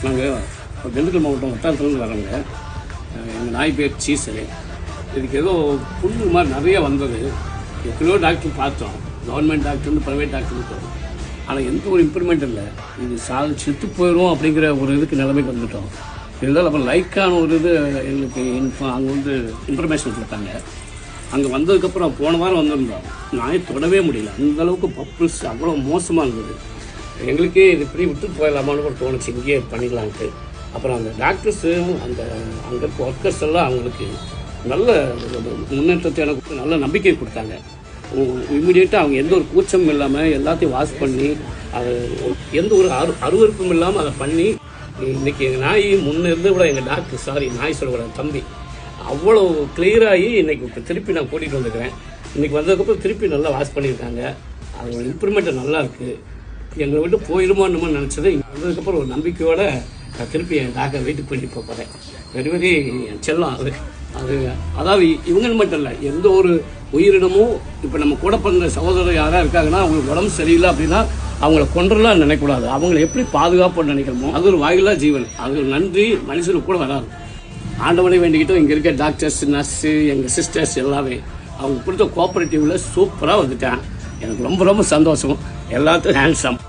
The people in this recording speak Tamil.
நாங்கள் திண்டுக்கல் மாவட்டம் வட்டாரத்துலேருந்து வரோங்க. எங்கள் நாய் பேர் சீசரு. இதுக்கு ஏதோ புண்ணு மாதிரி நிறைய வந்தது. எத்தனையோ டாக்டர் பார்த்தோம், கவர்மெண்ட் டாக்டர்னு ப்ரைவேட் டாக்டர்னு பார்த்தோம். ஆனால் எந்த ஒரு இம்ப்ரூவ்மெண்ட் இல்லை. இது செத்து போயிடும் அப்படிங்கிற ஒரு இதுக்கு நிலைமைக்கு வந்துட்டோம். இருந்தாலும் அப்புறம் லைக்கான ஒரு இது எங்களுக்கு அங்கே வந்து இன்ஃபர்மேஷன் கொடுத்தாங்க. அங்கே வந்ததுக்கப்புறம் போன வாரம் வந்திருந்தோம். நாய் தொடவே முடியல, அந்தளவுக்கு பப்புள்ஸ் அவ்வளோ மோசமாக இருந்தது. எங்களுக்கே இது இப்படி விட்டு போயிடலாமான்னு ஒரு தோணுச்சு, இங்கேயே பண்ணிடலான்ட்டு. அப்புறம் அந்த டாக்டர்ஸு அங்கே இருக்க ஒர்க்கர்ஸ் எல்லாம் அவங்களுக்கு நல்ல முன்னேற்றத்தை எனக்கு நல்ல நம்பிக்கை கொடுத்தாங்க. இம்மிடியேட்டாக அவங்க எந்த ஒரு கூச்சமும் இல்லாமல் எல்லாத்தையும் வாஷ் பண்ணி அது எந்த ஒரு அருவருப்பும் இல்லாமல் அதை பண்ணி இன்றைக்கி எங்கள் நாய் முன்னே இருந்து கூட எங்கள் டாக்டர் நாய் சொல்லக்கூடாது தம்பி அவ்வளோ கிளியராகி இன்றைக்கி இப்போ திருப்பி நான் கூட்டிகிட்டு வந்துக்கிறேன். இன்றைக்கி வந்ததுக்கப்புறம் திருப்பி நல்லா வாஷ் பண்ணியிருக்காங்க. அதோட இம்ப்ரூவ்மெண்ட்டு நல்லா இருக்குது. எங்களை விட்டு போயிடுமோன்னு நினச்சது இங்கே வந்ததுக்கப்புறம் ஒரு நம்பிக்கையோடு நான் திருப்பி என் டாக்டர் வீட்டுக்கு போயிட்டு போகிறேன். வெரி வெரி செல்லம் அது அதாவது இவங்கன்னு மட்டும் இல்லை, எந்த ஒரு உயிரினமும் இப்போ நம்ம கூட பிறந்த சகோதரர் யாராக இருக்காங்கன்னா அவங்களுக்கு உடம்பு சரியில்லை அப்படின்னா அவங்கள கொன்றலாம் நினைக்கக்கூடாது. அவங்கள எப்படி பாதுகாப்புன்னு நினைக்கிறோமோ அது ஒரு வாயிலா ஜீவன். அது ஒரு நன்றி மனுஷனுக்கு கூட வராது. ஆண்டவனை வேண்டிக்கிட்டோம். இங்கே இருக்க டாக்டர்ஸ், நர்ஸு, எங்கள் சிஸ்டர்ஸ் எல்லாமே அவங்க கொடுத்த கோஆப்ரேட்டிவில் சூப்பராக வந்துட்டேன். எனக்கு ரொம்ப ரொம்ப சந்தோஷம். எல்லாத்துக்கும் ஹேண்ட்ஸம்.